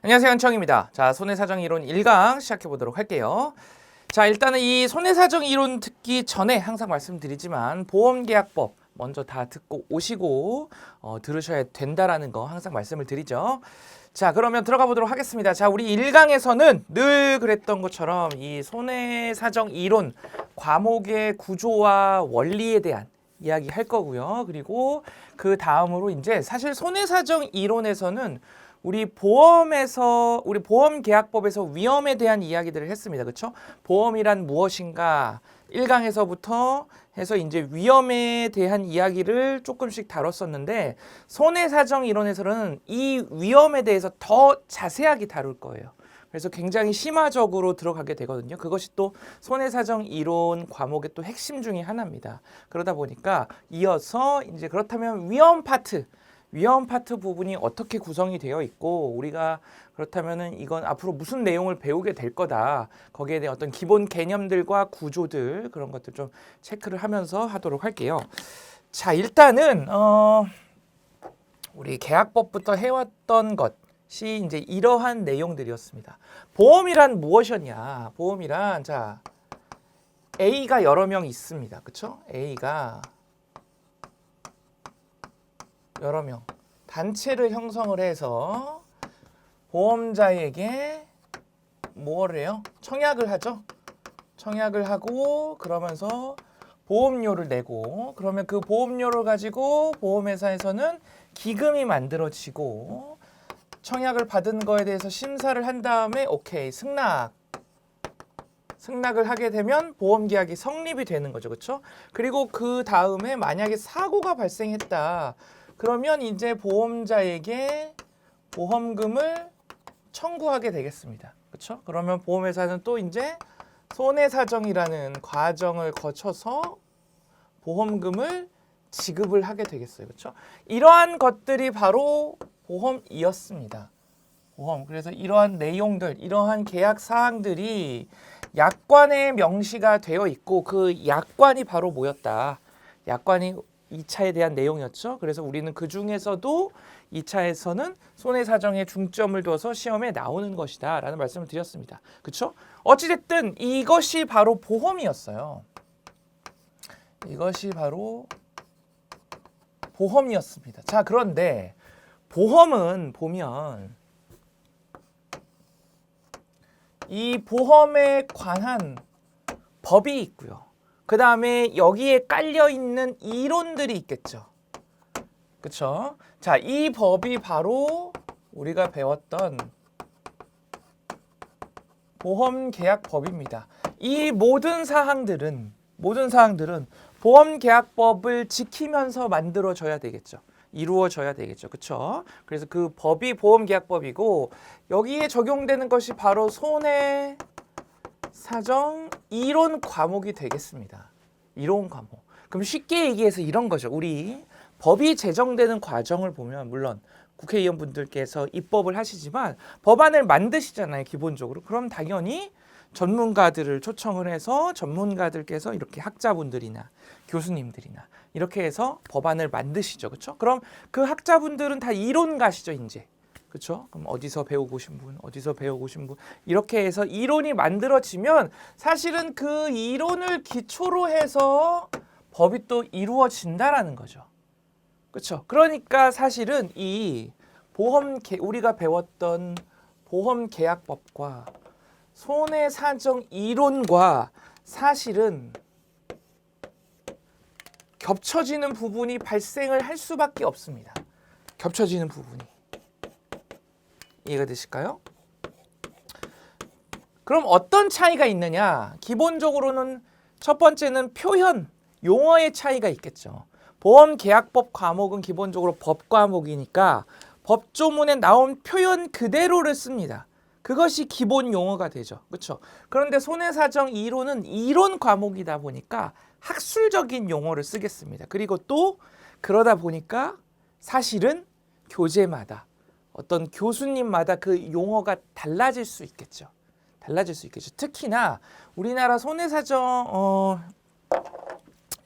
안녕하세요, 한청입니다. 자, 손해사정 이론 1강 시작해 보도록 할게요. 자, 일단은 이 손해사정 이론 듣기 전에 항상 말씀드리지만 보험계약법 먼저 다 듣고 오시고 들으셔야 된다라는 거 항상 말씀을 드리죠. 자, 그러면 들어가 보도록 하겠습니다. 자, 우리 1강에서는 늘 그랬던 것처럼 이 손해사정 이론 과목의 구조와 원리에 대한 이야기 할 거고요. 그리고 그 다음으로 이제 사실 손해사정 이론에서는 우리 보험계약법에서 위험에 대한 이야기들을 했습니다. 그렇죠? 보험이란 무엇인가? 1강에서부터 해서 이제 위험에 대한 이야기를 조금씩 다뤘었는데 손해사정 이론에서는 이 위험에 대해서 더 자세하게 다룰 거예요. 그래서 굉장히 심화적으로 들어가게 되거든요. 그것이 또 손해사정 이론 과목의 또 핵심 중에 하나입니다. 그러다 보니까 이어서 이제 그렇다면 위험 파트 부분이 어떻게 구성이 되어 있고 우리가 그렇다면은 이건 앞으로 무슨 내용을 배우게 될 거다. 거기에 대한 어떤 기본 개념들과 구조들 그런 것들 좀 체크를 하면서 하도록 할게요. 자, 일단은 우리 계약법부터 해왔던 것이 이제 이러한 내용들이었습니다. 보험이란 무엇이었냐? 보험이란 자 A가 여러 명 있습니다. 그렇죠? A가 여러 명 단체를 형성을 해서 보험자에게 뭐를 해요? 청약을 하죠. 청약을 하고 그러면서 보험료를 내고 그러면 그 보험료를 가지고 보험회사에서는 기금이 만들어지고 청약을 받은 거에 대해서 심사를 한 다음에 오케이 승낙을 하게 되면 보험계약이 성립이 되는 거죠. 그렇죠? 그리고 그 다음에 만약에 사고가 발생했다. 그러면 이제 보험자에게 보험금을 청구하게 되겠습니다. 그렇죠? 그러면 보험회사는 또 이제 손해사정이라는 과정을 거쳐서 보험금을 지급을 하게 되겠어요. 그렇죠? 이러한 것들이 바로 보험이었습니다. 보험. 그래서 이러한 내용들, 이러한 계약 사항들이 약관에 명시가 되어 있고 그 약관이 바로 뭐였다. 약관이 2차에 대한 내용이었죠. 그래서 우리는 그 중에서도 2차에서는 손해사정에 중점을 둬서 시험에 나오는 것이다 라는 말씀을 드렸습니다. 그렇죠? 어찌됐든 이것이 바로 보험이었어요. 이것이 바로 보험이었습니다. 자, 그런데 보험은 보면 이 보험에 관한 법이 있고요. 그 다음에 여기에 깔려있는 이론들이 있겠죠. 그쵸? 자, 이 법이 바로 우리가 배웠던 보험계약법입니다. 이 모든 사항들은 보험계약법을 지키면서 만들어져야 되겠죠. 이루어져야 되겠죠. 그쵸? 그래서 그 법이 보험계약법이고 여기에 적용되는 것이 바로 손해사정 이론 과목이 되겠습니다. 이론 과목. 그럼 쉽게 얘기해서 이런 거죠. 우리 법이 제정되는 과정을 보면 물론 국회의원분들께서 입법을 하시지만 법안을 만드시잖아요. 기본적으로. 그럼 당연히 전문가들을 초청을 해서 전문가들께서 이렇게 학자분들이나 교수님들이나 이렇게 해서 법안을 만드시죠. 그렇죠? 그럼 그 학자분들은 다 이론가시죠, 이제. 그렇죠? 그럼 어디서 배워보신 분, 이렇게 해서 이론이 만들어지면 사실은 그 이론을 기초로 해서 법이 또 이루어진다라는 거죠. 그렇죠? 그러니까 사실은 이 우리가 배웠던 보험계약법과 손해사정 이론과 사실은 겹쳐지는 부분이 발생을 할 수밖에 없습니다. 겹쳐지는 부분이. 이해가 되실까요? 그럼 어떤 차이가 있느냐? 기본적으로는 첫 번째는 표현, 용어의 차이가 있겠죠. 보험계약법 과목은 기본적으로 법 과목이니까 법조문에 나온 표현 그대로를 씁니다. 그것이 기본 용어가 되죠. 그렇죠? 그런데 손해사정 이론은 이론 과목이다 보니까 학술적인 용어를 쓰겠습니다. 그리고 또 그러다 보니까 사실은 교재마다 어떤 교수님마다 그 용어가 달라질 수 있겠죠. 특히나 우리나라 손해사정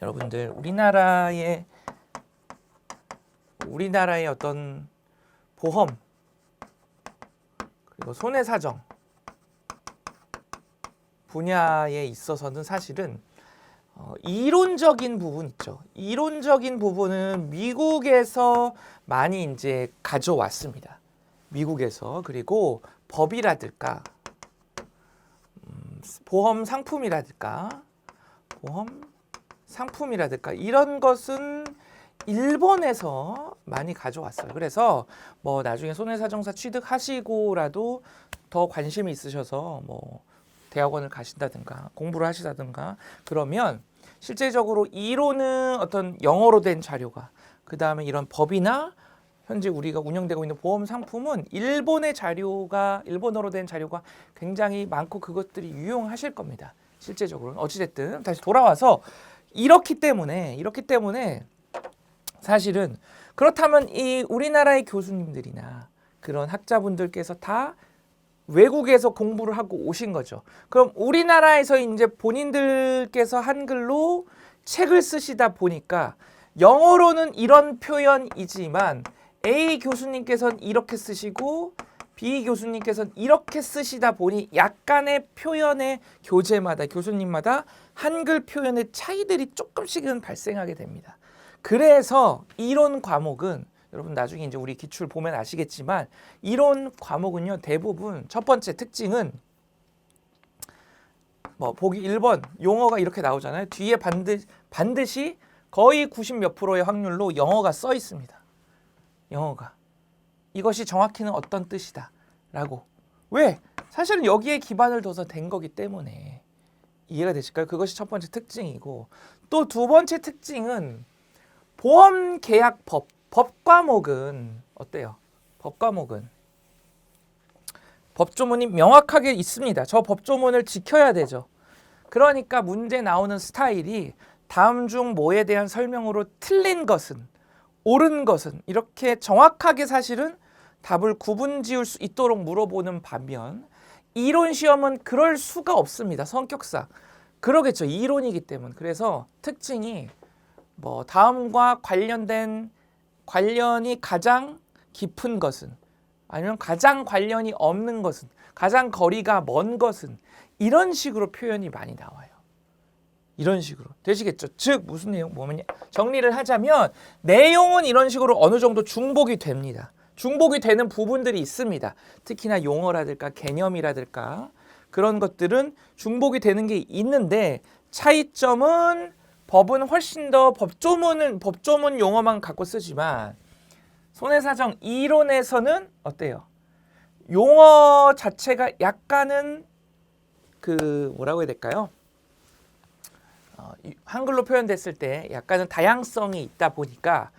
여러분들 우리나라의 어떤 보험 그리고 손해사정 분야에 있어서는 사실은 이론적인 부분 있죠. 이론적인 부분은 미국에서 많이 이제 가져왔습니다. 미국에서. 그리고 법이라든가 보험 상품이라든가 이런 것은 일본에서 많이 가져왔어요. 그래서 뭐 나중에 손해사정사 취득하시고라도 더 관심이 있으셔서 뭐 대학원을 가신다든가 공부를 하시다든가 그러면 실제적으로 이론은 어떤 영어로 된 자료가, 그 다음에 이런 법이나 현재 우리가 운영되고 있는 보험 상품은 일본의 자료가, 일본어로 된 자료가 굉장히 많고 그것들이 유용하실 겁니다. 실제적으로는. 어찌됐든 다시 돌아와서 이렇기 때문에 사실은 그렇다면 이 우리나라의 교수님들이나 그런 학자분들께서 다 외국에서 공부를 하고 오신 거죠. 그럼 우리나라에서 이제 본인들께서 한글로 책을 쓰시다 보니까 영어로는 이런 표현이지만 A 교수님께서는 이렇게 쓰시고 B 교수님께서는 이렇게 쓰시다 보니 약간의 표현의 교재마다 교수님마다 한글 표현의 차이들이 조금씩은 발생하게 됩니다. 그래서 이론 과목은 여러분 나중에 이제 우리 기출 보면 아시겠지만 이론 과목은요 대부분 첫 번째 특징은 뭐 보기 1번 용어가 이렇게 나오잖아요. 뒤에 반드시 거의 90 몇 프로의 확률로 영어가 써 있습니다. 영어가 이것이 정확히는 어떤 뜻이다 라고. 왜? 사실은 여기에 기반을 둬서 된 거기 때문에. 이해가 되실까요? 그것이 첫 번째 특징이고, 또 두 번째 특징은 보험계약법 법 과목은 어때요? 법 과목은 법조문이 명확하게 있습니다. 저 법조문을 지켜야 되죠. 그러니까 문제 나오는 스타일이 다음 중 뭐에 대한 설명으로 틀린 것은, 옳은 것은 이렇게 정확하게 사실은 답을 구분 지을 수 있도록 물어보는 반면 이론 시험은 그럴 수가 없습니다. 성격상. 그러겠죠. 이론이기 때문에. 그래서 특징이 뭐 다음과 관련이 가장 깊은 것은, 아니면 가장 관련이 없는 것은, 가장 거리가 먼 것은, 이런 식으로 표현이 많이 나와요. 이런 식으로. 되시겠죠? 즉 무슨 내용, 뭐냐, 정리를 하자면 내용은 이런 식으로 어느 정도 중복이 됩니다. 중복이 되는 부분들이 있습니다. 특히나 용어라든가 개념이라든가 그런 것들은 중복이 되는 게 있는데, 차이점은 법은 훨씬 더 법조문 용어만 갖고 쓰지만 손해사정 이론에서는 어때요? 용어 자체가 약간은 그 뭐라고 해야 될까요? 한글로 표현됐을 때 약간은 다양성이 있다 보니까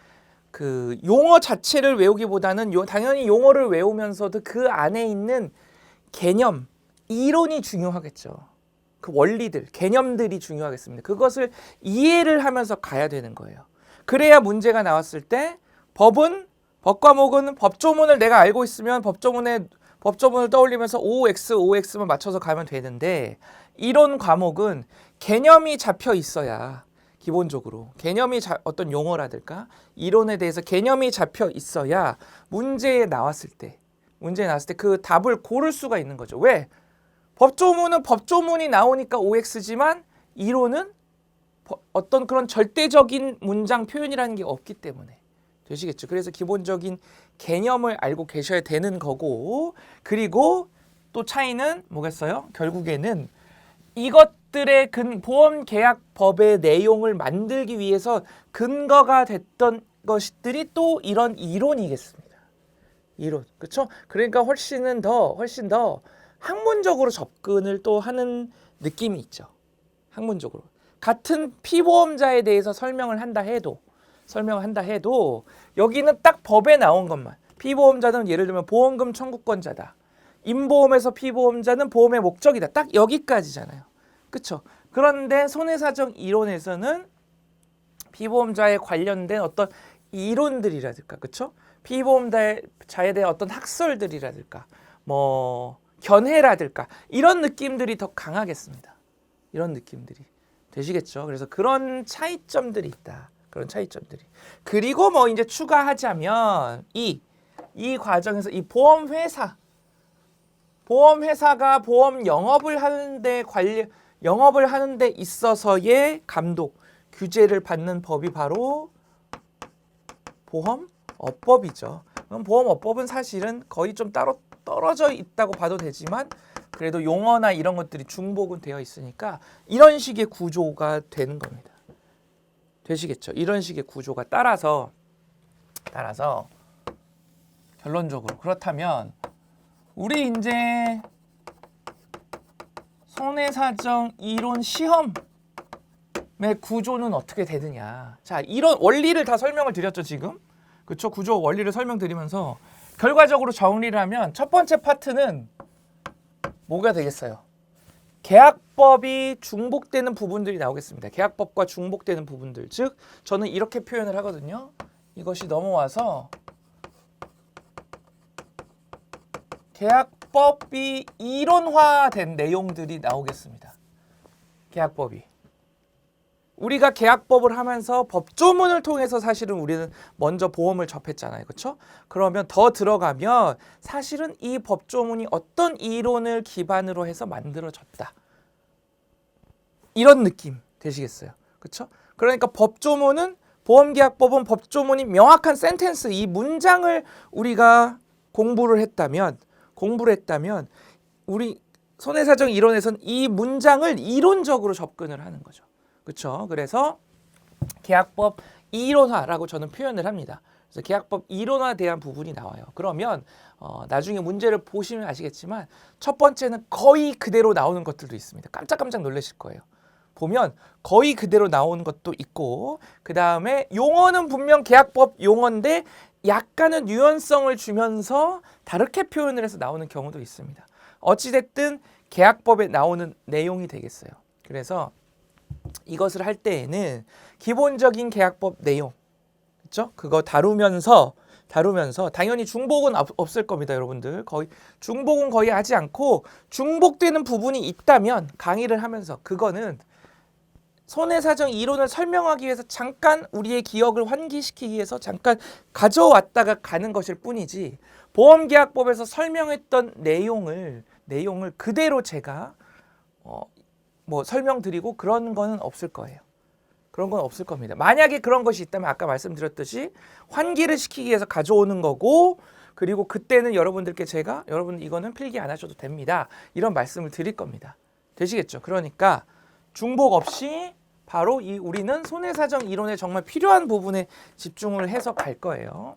그 용어 자체를 외우기보다는 당연히 용어를 외우면서도 그 안에 있는 개념, 이론이 중요하겠죠. 그 원리들, 개념들이 중요하겠습니다. 그것을 이해를 하면서 가야 되는 거예요. 그래야 문제가 나왔을 때 법 과목은 법조문을 내가 알고 있으면 법조문을 떠올리면서 OX만 맞춰서 가면 되는데, 이론 과목은 개념이 잡혀 있어야, 기본적으로 어떤 용어라든가 이론에 대해서 개념이 잡혀 있어야 문제에 나왔을 때 그 답을 고를 수가 있는 거죠. 왜? 법조문은 법조문이 나오니까 OX지만 이론은 어떤 그런 절대적인 문장 표현이라는 게 없기 때문에. 되시겠죠? 그래서 기본적인 개념을 알고 계셔야 되는 거고, 그리고 또 차이는 뭐겠어요? 결국에는 이것들의 보험계약법의 내용을 만들기 위해서 근거가 됐던 것들이 또 이런 이론이겠습니다. 이론. 그렇죠? 그러니까 훨씬 더 학문적으로 접근을 또 하는 느낌이 있죠. 학문적으로. 같은 피보험자에 대해서 설명을 한다 해도 여기는 딱 법에 나온 것만. 피보험자는 예를 들면 보험금 청구권자다. 임보험에서 피보험자는 보험의 목적이다. 딱 여기까지잖아요. 그렇죠? 그런데 손해사정 이론에서는 피보험자에 관련된 어떤 이론들이라든가, 그렇죠? 피보험자에 대한 어떤 학설들이라든가, 뭐 견해라든가 이런 느낌들이 더 강하겠습니다. 이런 느낌들이. 되시겠죠? 그래서 그런 차이점들이 있다. 그런 차이점들이. 그리고 뭐 이제 추가하자면 이 과정에서 이 보험회사, 보험회사가 보험 영업을 하는데 영업을 하는데 있어서의 감독, 규제를 받는 법이 바로 보험업법이죠. 그럼 보험업법은 사실은 거의 좀 따로 떨어져 있다고 봐도 되지만 그래도 용어나 이런 것들이 중복은 되어 있으니까 이런 식의 구조가 되는 겁니다. 되시겠죠? 이런 식의 구조가 따라서 결론적으로 그렇다면 우리 이제 손해사정 이론 시험의 구조는 어떻게 되느냐. 자, 이런 원리를 다 설명을 드렸죠, 지금. 그렇죠? 구조 원리를 설명드리면서 결과적으로 정리를 하면 첫 번째 파트는 뭐가 되겠어요? 계약법이 중복되는 부분들이 나오겠습니다. 계약법과 중복되는 부분들. 즉, 저는 이렇게 표현을 하거든요. 이것이 넘어와서 계약법이 이론화된 내용들이 나오겠습니다. 계약법이. 우리가 계약법을 하면서 법조문을 통해서 사실은 우리는 먼저 보험을 접했잖아요. 그렇죠? 그러면 더 들어가면 사실은 이 법조문이 어떤 이론을 기반으로 해서 만들어졌다. 이런 느낌 되시겠어요? 그렇죠? 그러니까 법조문은 보험계약법은 법조문이 명확한 센텐스, 이 문장을 우리가 공부를 했다면 우리 손해사정 이론에서는 이 문장을 이론적으로 접근을 하는 거죠. 그렇죠? 그래서 계약법 이론화라고 저는 표현을 합니다. 그래서 계약법 이론화에 대한 부분이 나와요. 그러면 나중에 문제를 보시면 아시겠지만 첫 번째는 거의 그대로 나오는 것들도 있습니다. 깜짝깜짝 놀라실 거예요. 보면 거의 그대로 나오는 것도 있고 그 다음에 용어는 분명 계약법 용어인데 약간은 뉘앙성을 주면서 다르게 표현을 해서 나오는 경우도 있습니다. 어찌됐든 계약법에 나오는 내용이 되겠어요. 그래서 이것을 할 때에는 기본적인 계약법 내용, 그렇죠? 그거 다루면서 당연히 중복은 없을 겁니다, 여러분들. 거의 중복은 거의 하지 않고 중복되는 부분이 있다면 강의를 하면서 그거는 손해사정 이론을 설명하기 위해서 잠깐 우리의 기억을 환기시키기 위해서 잠깐 가져왔다가 가는 것일 뿐이지 보험계약법에서 설명했던 내용을 그대로 제가 설명드리고 그런 거는 없을 거예요. 그런 건 없을 겁니다. 만약에 그런 것이 있다면 아까 말씀드렸듯이 환기를 시키기 위해서 가져오는 거고 그리고 그때는 여러분들께 제가 여러분 이거는 필기 안 하셔도 됩니다. 이런 말씀을 드릴 겁니다. 되시겠죠? 그러니까 중복 없이 바로 우리는 손해사정 이론에 정말 필요한 부분에 집중을 해서 갈 거예요.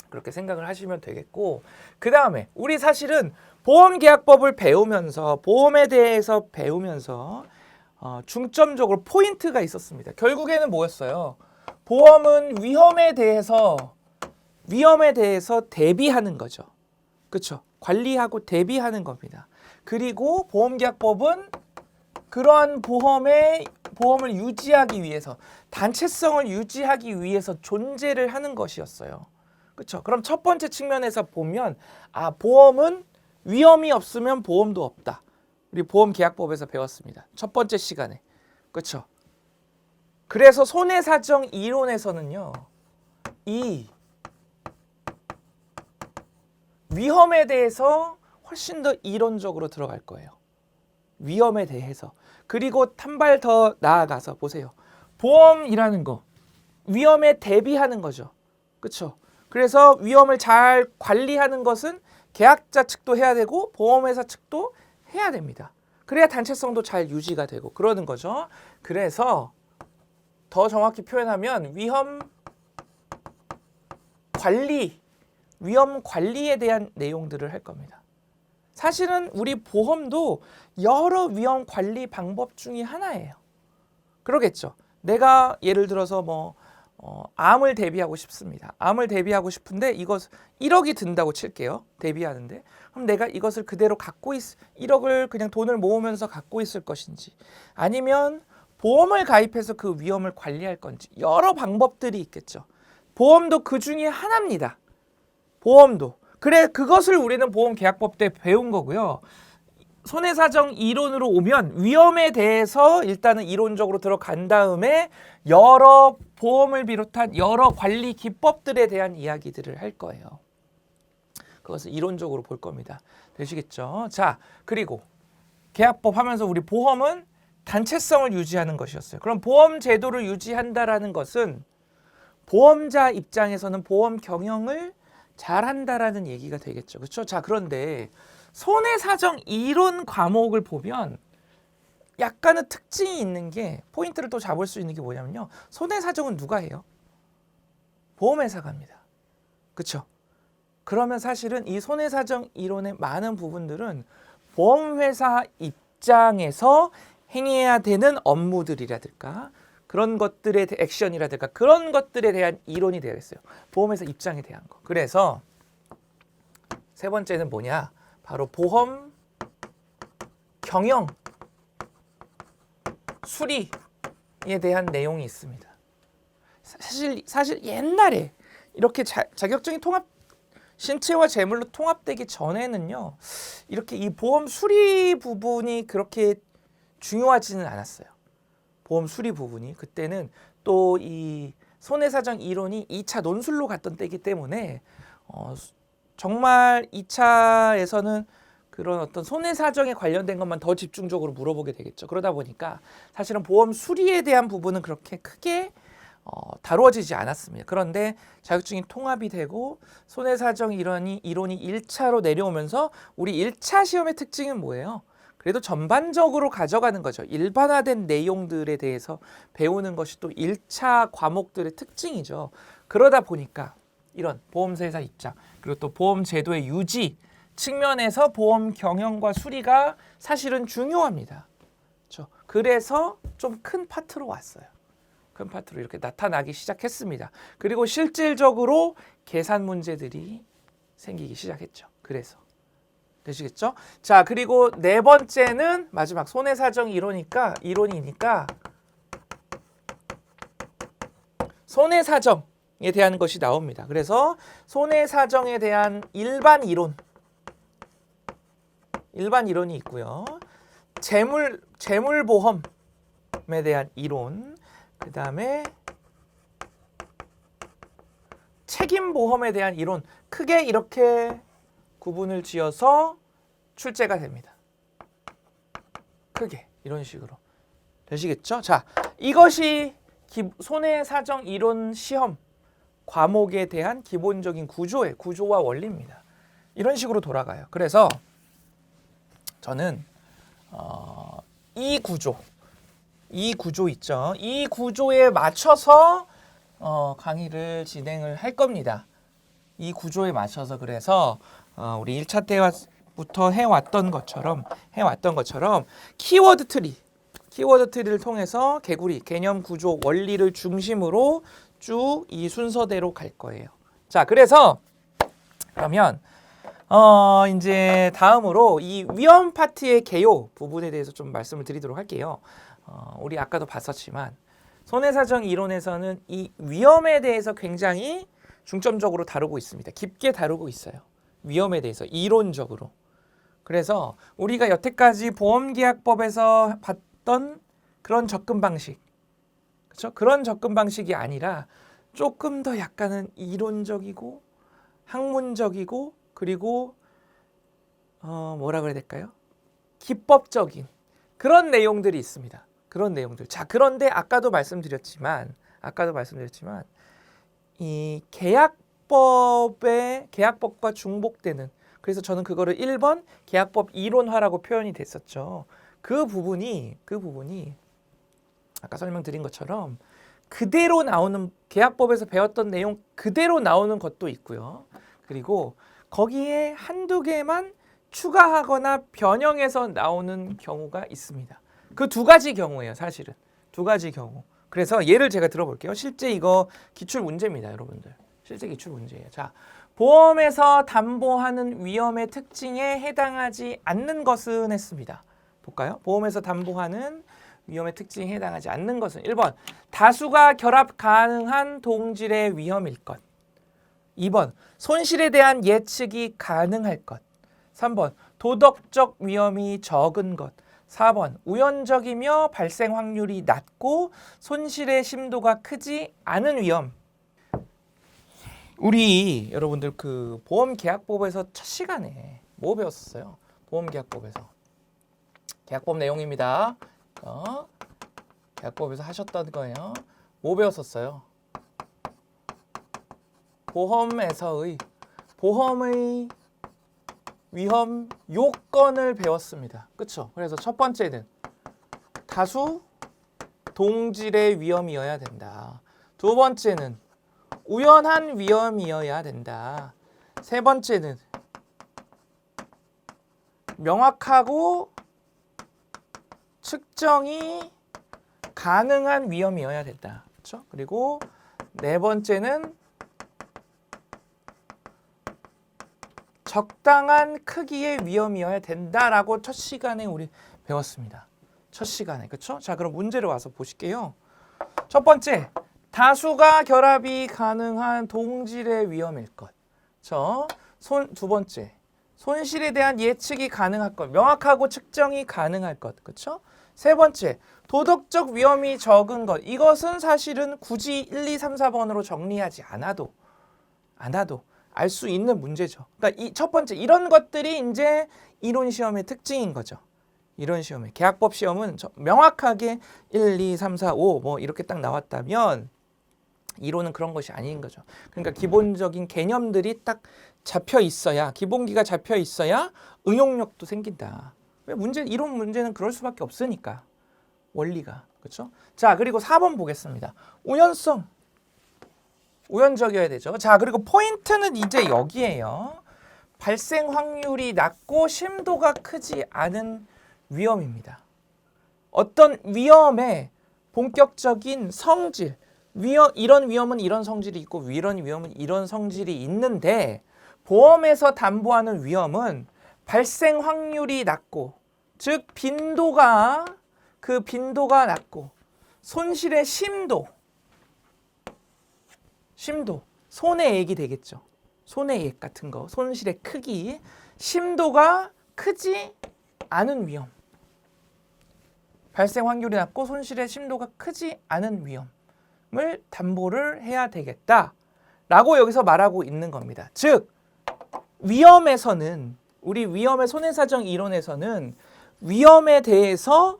그렇게 생각을 하시면 되겠고 그 다음에 우리 사실은 보험계약법을 배우면서 보험에 대해서 배우면서 중점적으로 포인트가 있었습니다. 결국에는 뭐였어요? 보험은 위험에 대해서 대비하는 거죠. 그렇죠? 관리하고 대비하는 겁니다. 그리고 보험계약법은 그러한 보험을 유지하기 위해서 단체성을 유지하기 위해서 존재를 하는 것이었어요. 그렇죠? 그럼 첫 번째 측면에서 보면 보험은 위험이 없으면 보험도 없다. 우리 보험계약법에서 배웠습니다. 첫 번째 시간에. 그렇죠? 그래서 손해사정 이론에서는요. 이 위험에 대해서 훨씬 더 이론적으로 들어갈 거예요. 위험에 대해서. 그리고 한 발 더 나아가서 보세요. 보험이라는 거 위험에 대비하는 거죠. 그렇죠? 그래서 위험을 잘 관리하는 것은 계약자 측도 해야 되고 보험회사 측도 해야 됩니다. 그래야 단체성도 잘 유지가 되고 그러는 거죠. 그래서 더 정확히 표현하면 위험 관리에 대한 내용들을 할 겁니다. 사실은 우리 보험도 여러 위험 관리 방법 중에 하나예요. 그러겠죠. 내가 예를 들어서 암을 대비하고 싶습니다. 암을 대비하고 싶은데 이것 1억이 든다고 칠게요. 대비하는데. 그럼 내가 이것을 그대로 1억을 그냥 돈을 모으면서 갖고 있을 것인지 아니면 보험을 가입해서 그 위험을 관리할 건지 여러 방법들이 있겠죠. 보험도 그 중에 하나입니다. 보험도. 그것을 우리는 보험계약법 때 배운 거고요. 손해사정 이론으로 오면 위험에 대해서 일단은 이론적으로 들어간 다음에 여러 보험을 비롯한 여러 관리 기법들에 대한 이야기들을 할 거예요. 그것을 이론적으로 볼 겁니다. 되시겠죠? 자, 그리고 계약법 하면서 우리 보험은 단체성을 유지하는 것이었어요. 그럼 보험 제도를 유지한다라는 것은 보험자 입장에서는 보험 경영을 잘한다라는 얘기가 되겠죠. 그렇죠? 자, 그런데 손해사정 이론 과목을 보면 약간은 특징이 있는 게 포인트를 또 잡을 수 있는 게 뭐냐면요. 손해사정은 누가 해요? 보험회사가 합니다. 그렇죠? 그러면 사실은 이 손해사정 이론의 많은 부분들은 보험회사 입장에서 행해야 되는 업무들이라든가 그런 것들의 액션이라든가 그런 것들에 대한 이론이 되겠어요. 보험회사 입장에 대한 거. 그래서 세 번째는 뭐냐? 바로 보험 경영 수리에 대한 내용이 있습니다. 사실 옛날에 이렇게 자격증이 통합 신체와 재물로 통합되기 전에는요. 이렇게 이 보험 수리 부분이 그렇게 중요하지는 않았어요. 보험 수리 부분이 그때는 또 이 손해사정 이론이 2차 논술로 갔던 때이기 때문에 정말 2차에서는 그런 어떤 손해사정에 관련된 것만 더 집중적으로 물어보게 되겠죠. 그러다 보니까 사실은 보험 수리에 대한 부분은 그렇게 크게 다루어지지 않았습니다. 그런데 자격증이 통합이 되고 손해사정 이론이 1차로 내려오면서 우리 1차 시험의 특징은 뭐예요? 그래도 전반적으로 가져가는 거죠. 일반화된 내용들에 대해서 배우는 것이 또 1차 과목들의 특징이죠. 그러다 보니까 이런 보험회사 입장 그리고 또 보험 제도의 유지 측면에서 보험 경영과 수리가 사실은 중요합니다. 그렇죠? 그래서 좀 큰 파트로 왔어요. 큰 파트로 이렇게 나타나기 시작했습니다. 그리고 실질적으로 계산 문제들이 생기기 시작했죠. 그래서 되시겠죠? 자, 그리고 네 번째는 마지막 손해사정 이론이니까 손해사정에 대한 것이 나옵니다. 그래서 손해사정에 대한 일반 이론이 있고요. 재물보험에 대한 이론, 그 다음에 책임보험에 대한 이론, 크게 이렇게 구분을 지어서 출제가 됩니다. 크게 이런 식으로 되시겠죠? 자, 이것이 손해사정 이론 시험 과목에 대한 기본적인 구조와 원리입니다. 이런 식으로 돌아가요. 그래서 저는 이 구조 있죠. 이 구조에 맞춰서 강의를 진행을 할 겁니다. 이 구조에 맞춰서 그래서 우리 1차 때부터 해왔던 것처럼 키워드 트리를 통해서 개념 구조 원리를 중심으로 쭉 이 순서대로 갈 거예요. 자, 그래서 그러면 이제 다음으로 이 위험 파트의 개요 부분에 대해서 좀 말씀을 드리도록 할게요. 우리 아까도 봤었지만 손해사정 이론에서는 이 위험에 대해서 굉장히 중점적으로 다루고 있습니다. 깊게 다루고 있어요. 위험에 대해서 이론적으로. 그래서 우리가 여태까지 보험계약법에서 봤던 그런 접근 방식, 그렇죠? 그런 접근 방식이 아니라 조금 더 약간은 이론적이고 학문적이고 그리고 뭐라 그래야 될까요? 기법적인 그런 내용들이 있습니다. 그런 내용들. 자, 그런데 아까도 말씀드렸지만 이 계약법과 중복되는, 그래서 저는 그거를 1번 계약법 이론화라고 표현이 됐었죠. 그 부분이 아까 설명드린 것처럼 그대로 나오는, 계약법에서 배웠던 내용 그대로 나오는 것도 있고요. 그리고 거기에 한두 개만 추가하거나 변형해서 나오는 경우가 있습니다. 그 두 가지 경우예요, 사실은. 두 가지 경우. 그래서 예를 제가 들어볼게요. 실제 이거 기출 문제입니다, 여러분들. 실제 기출 문제예요. 자, 보험에서 담보하는 위험의 특징에 해당하지 않는 것은 했습니다. 볼까요? 보험에서 담보하는 위험의 특징에 해당하지 않는 것은 1번 다수가 결합 가능한 동질의 위험일 것, 2번 손실에 대한 예측이 가능할 것, 3번 도덕적 위험이 적은 것, 4번 우연적이며 발생 확률이 낮고 손실의 심도가 크지 않은 위험. 우리 여러분들 그 보험계약법에서 첫 시간에 뭐 배웠었어요? 보험계약법에서 계약법 내용입니다. 계약법에서 하셨던 거예요. 뭐 배웠었어요? 보험의 위험 요건을 배웠습니다. 그렇죠? 그래서 첫 번째는 다수 동질의 위험이어야 된다. 두 번째는 우연한 위험이어야 된다. 세 번째는 명확하고 측정이 가능한 위험이어야 된다. 그렇죠? 그리고 네 번째는 적당한 크기의 위험이어야 된다라고 첫 시간에 우리 배웠습니다. 첫 시간에. 그렇죠? 자, 그럼 문제를 와서 보실게요. 첫 번째, 다수가 결합이 가능한 동질의 위험일 것. 두 번째, 손실에 대한 예측이 가능할 것, 명확하고 측정이 가능할 것. 그렇죠? 세 번째, 도덕적 위험이 적은 것. 이것은 사실은 굳이 1, 2, 3, 4번으로 정리하지 않아도 알 수 있는 문제죠. 그러니까 이 첫 번째 이런 것들이 이제 이론 시험의 특징인 거죠. 이론 시험에 계약법 시험은 명확하게 1, 2, 3, 4, 5 뭐 이렇게 딱 나왔다면 이론은 그런 것이 아닌 거죠. 그러니까 기본적인 개념들이 딱 잡혀 있어야 기본기가 잡혀 있어야 응용력도 생긴다. 왜 이론 문제는 그럴 수밖에 없으니까 원리가 그렇죠? 자, 그리고 4번 보겠습니다. 우연성. 우연적이어야 되죠. 자, 그리고 포인트는 이제 여기에요. 발생 확률이 낮고 심도가 크지 않은 위험입니다. 어떤 위험의 본격적인 성질, 이런 위험은 이런 성질이 있고 이런 위험은 이런 성질이 있는데 보험에서 담보하는 위험은 발생 확률이 낮고 즉 빈도가 낮고 손실의 심도, 손해액이 되겠죠. 손해액 같은 거, 손실의 크기, 심도가 크지 않은 위험. 발생 확률이 낮고 손실의 심도가 크지 않은 위험을 담보를 해야 되겠다라고 여기서 말하고 있는 겁니다. 즉, 위험에서는 우리 위험의 손해사정 이론에서는 위험에 대해서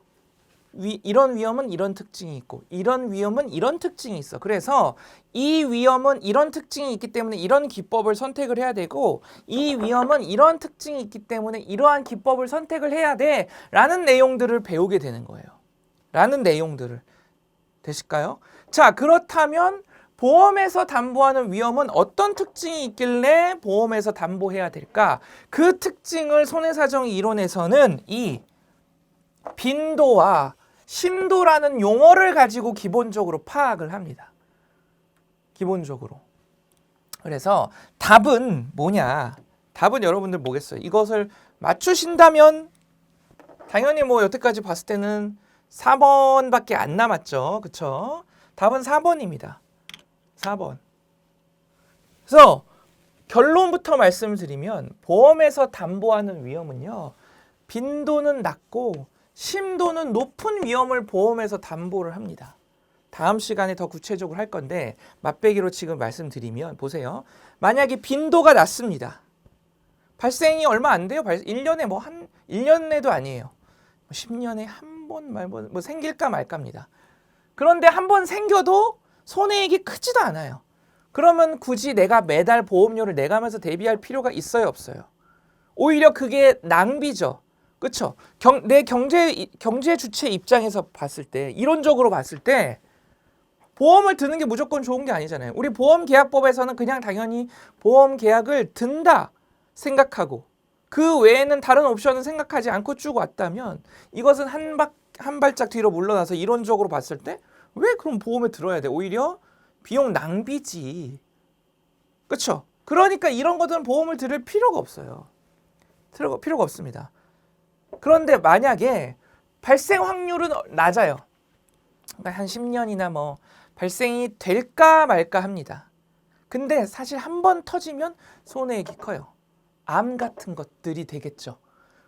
이런 위험은 이런 특징이 있고 이런 위험은 이런 특징이 있어. 그래서 이 위험은 이런 특징이 있기 때문에 이런 기법을 선택을 해야 되고 이 위험은 이런 특징이 있기 때문에 이러한 기법을 선택을 해야 돼 라는 내용들을 배우게 되는 거예요. 라는 내용들을 되실까요? 자, 그렇다면 보험에서 담보하는 위험은 어떤 특징이 있길래 보험에서 담보해야 될까? 그 특징을 손해사정 이론에서는 이 빈도와 심도라는 용어를 가지고 기본적으로 파악을 합니다. 기본적으로. 그래서 답은 뭐냐? 답은 여러분들 뭐겠어요? 이것을 맞추신다면 당연히 뭐 여태까지 봤을 때는 4번밖에 안 남았죠. 그쵸? 답은 4번입니다. 4번. 그래서 결론부터 말씀드리면 보험에서 담보하는 위험은요. 빈도는 낮고 심도는 높은 위험을 보험에서 담보를 합니다. 다음 시간에 더 구체적으로 할 건데 맛배기로 지금 말씀드리면 보세요. 만약에 빈도가 낮습니다. 발생이 얼마 안 돼요. 1년에 1년에도 아니에요. 10년에 한 번 말고 뭐 생길까 말까입니다. 그런데 한 번 생겨도 손해액이 크지도 않아요. 그러면 굳이 내가 매달 보험료를 내가면서 대비할 필요가 있어요, 없어요? 오히려 그게 낭비죠. 그렇죠? 내 경제 주체 입장에서 봤을 때 이론적으로 봤을 때 보험을 드는 게 무조건 좋은 게 아니잖아요. 우리 보험계약법에서는 그냥 당연히 보험계약을 든다 생각하고 그 외에는 다른 옵션은 생각하지 않고 쭉 왔다면 이것은 한 발짝 뒤로 물러나서 이론적으로 봤을 때 왜 그럼 보험에 들어야 돼? 오히려 비용 낭비지. 그렇죠? 그러니까 이런 것들은 보험을 들을 필요가 없어요. 필요가 없습니다. 그런데 만약에 발생 확률은 낮아요. 그러니까 한 10년이나 뭐 발생이 될까 말까 합니다. 근데 사실 한 번 터지면 손해액이 커요. 암 같은 것들이 되겠죠.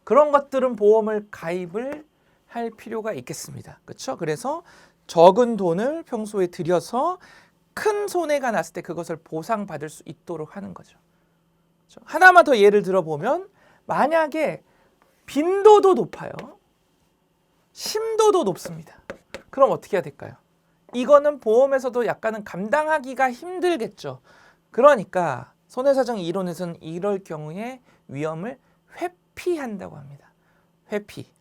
그런 것들은 보험을 가입을 할 필요가 있겠습니다. 그렇죠? 그래서 적은 돈을 평소에 들여서 큰 손해가 났을 때 그것을 보상받을 수 있도록 하는 거죠. 그렇죠? 하나만 더 예를 들어보면 만약에 빈도도 높아요. 심도도 높습니다. 그럼 어떻게 해야 될까요? 이거는 보험에서도 약간은 감당하기가 힘들겠죠. 그러니까 손해사정 이론에서는 이럴 경우에 위험을 회피한다고 합니다. 회피.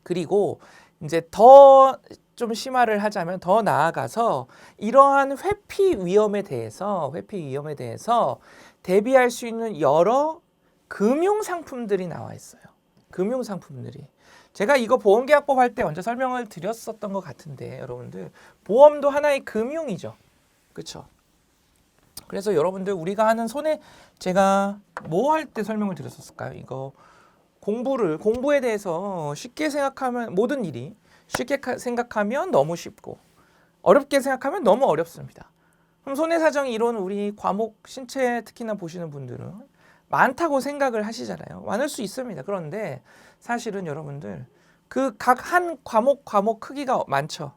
그리고 이제 더 좀 심화를 하자면 더 나아가서 이러한 회피 위험에 대해서 대비할 수 있는 여러 금융 상품들이 나와 있어요. 금융 상품들이. 제가 이거 보험계약법 할 때 먼저 설명을 드렸었던 것 같은데 여러분들 보험도 하나의 금융이죠. 그렇죠? 그래서 여러분들 우리가 하는 제가 뭐 할 때 설명을 드렸었을까요? 이거 공부에 대해서 쉽게 생각하면 모든 일이 쉽게 생각하면 너무 쉽고 어렵게 생각하면 너무 어렵습니다. 그럼 손해사정 이론 우리 과목 신체 특히나 보시는 분들은 많다고 생각을 하시잖아요. 많을 수 있습니다. 그런데 사실은 여러분들 그 각 한 과목 크기가 많죠.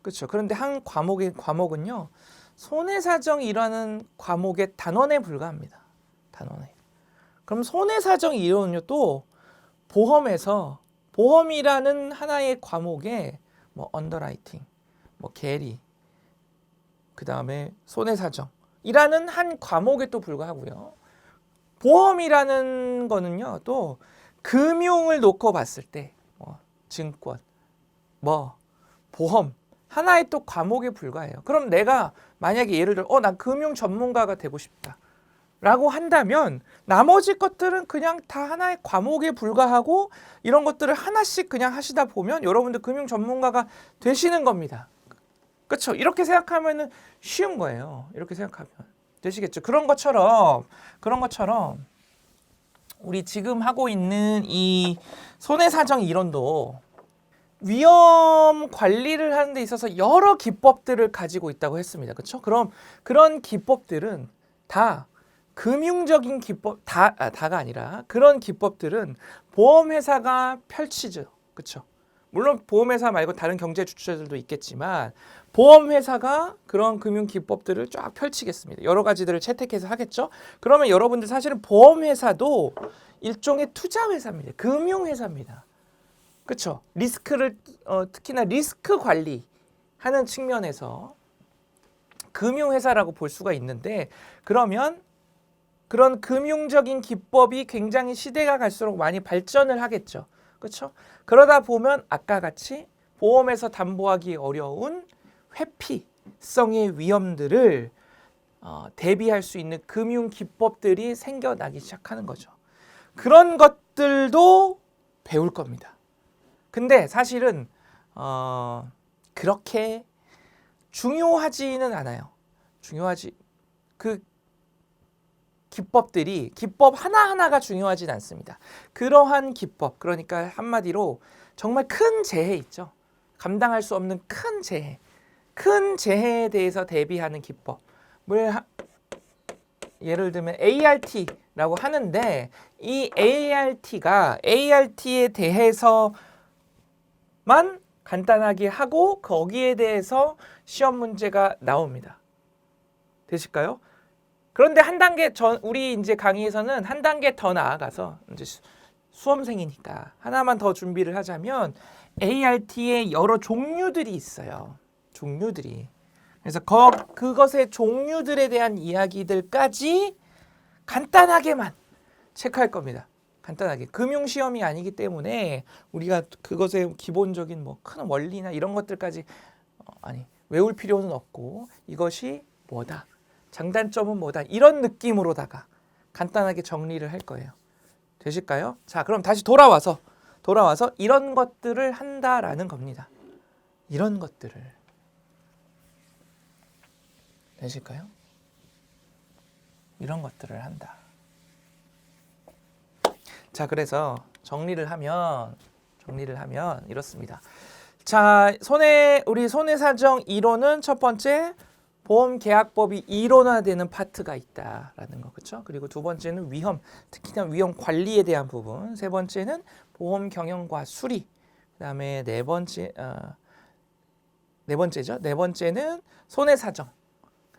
그렇죠? 그런데 한 과목은요. 손해사정이라는 과목의 단원에 불과합니다. 단원에. 그럼 손해사정 이론은요 또 보험이라는 하나의 과목에 뭐 언더라이팅, 뭐 계리, 그 다음에 손해사정이라는 한 과목에 또 불과하고요. 보험이라는 거는요 또 금융을 놓고 봤을 때 뭐 증권, 뭐 보험 하나의 또 과목에 불과해요. 그럼 내가 만약에 예를 들어 난 금융 전문가가 되고 싶다 라고 한다면 나머지 것들은 그냥 다 하나의 과목에 불과하고 이런 것들을 하나씩 그냥 하시다 보면 여러분들 금융 전문가가 되시는 겁니다. 그렇죠? 이렇게 생각하면은 쉬운 거예요. 이렇게 생각하면 되시겠죠? 그런 것처럼 우리 지금 하고 있는 이 손해사정 이론도 위험 관리를 하는 데 있어서 여러 기법들을 가지고 있다고 했습니다. 그렇죠? 그럼 그런 기법들은 다 금융적인 기법 다가 아니라 그런 기법들은 보험회사가 펼치죠. 그렇죠? 물론 보험회사 말고 다른 경제 주체들도 있겠지만 보험회사가 그런 금융 기법들을 쫙 펼치겠습니다. 여러 가지들을 채택해서 하겠죠. 그러면 여러분들 사실은 보험회사도 일종의 투자회사입니다. 금융회사입니다. 그렇죠? 리스크를 특히나 리스크 관리하는 측면에서 금융회사라고 볼 수가 있는데 그러면 그런 금융적인 기법이 굉장히 시대가 갈수록 많이 발전을 하겠죠. 그렇죠? 그러다 보면 아까 같이 보험에서 담보하기 어려운 회피성의 위험들을 대비할 수 있는 금융 기법들이 생겨나기 시작하는 거죠. 그런 것들도 배울 겁니다. 근데 사실은 그렇게 중요하지는 않아요. 그 기법 하나하나가 중요하진 않습니다. 그러한 기법, 그러니까 한마디로 정말 큰 재해 있죠. 감당할 수 없는 큰 재해에 대해서 대비하는 기법을 예를 들면 ART라고 하는데 이 ART에 대해서만 간단하게 하고 거기에 대해서 시험 문제가 나옵니다. 되실까요? 그런데 한 단계 우리 이제 강의에서는 한 단계 더 나아가서 이제 수험생이니까 하나만 더 준비를 하자면 ART의 여러 종류들이 있어요. 종류들이. 그래서 그것의 종류들에 대한 이야기들까지 간단하게만 체크할 겁니다. 간단하게. 금융 시험이 아니기 때문에 우리가 그것의 기본적인 뭐 큰 원리나 이런 것들까지 외울 필요는 없고 이것이 뭐다. 장단점은 뭐다. 이런 느낌으로다가 간단하게 정리를 할 거예요. 되실까요? 자, 그럼 다시 돌아와서 이런 것들을 한다라는 겁니다. 이런 것들을. 되실까요? 이런 것들을 한다. 자, 그래서 정리를 하면 이렇습니다. 자, 우리 손해사정 이론은 첫 번째 보험계약법이 이론화되는 파트가 있다라는 거, 그렇죠? 그리고 두 번째는 특히나 위험 관리에 대한 부분. 세 번째는 보험 경영과 수리. 그다음에 네 번째는 손해사정.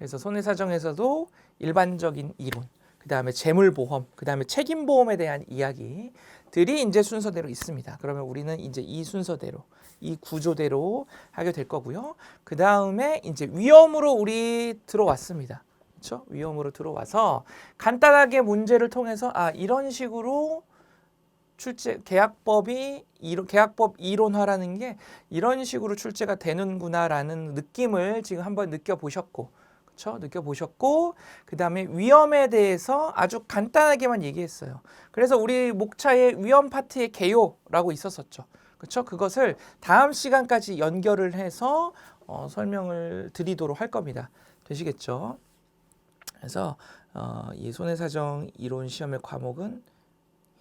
그래서 손해사정에서도 일반적인 이론, 그 다음에 재물보험, 그 다음에 책임보험에 대한 이야기들이 이제 순서대로 있습니다. 그러면 우리는 이제 이 순서대로, 이 구조대로 하게 될 거고요. 그 다음에 이제 위험으로 우리 들어왔습니다. 그렇죠? 위험으로 들어와서 간단하게 문제를 통해서 이런 식으로 계약법 이론화라는 게 이런 식으로 출제가 되는구나라는 느낌을 지금 한번 느껴보셨고, 그렇죠? 느껴보셨고, 그 다음에 위험에 대해서 아주 간단하게만 얘기했어요. 그래서 우리 목차에 위험 파트의 개요라고 있었었죠. 그렇죠? 그것을 다음 시간까지 연결을 해서 설명을 드리도록 할 겁니다. 되시겠죠? 그래서 이 손해사정 이론 시험의 과목은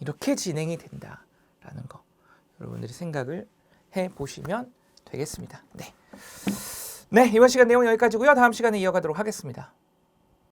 이렇게 진행이 된다라는 거 여러분들이 생각을 해보시면 되겠습니다. 네, 이번 시간 내용은 여기까지고요. 다음 시간에 이어가도록 하겠습니다.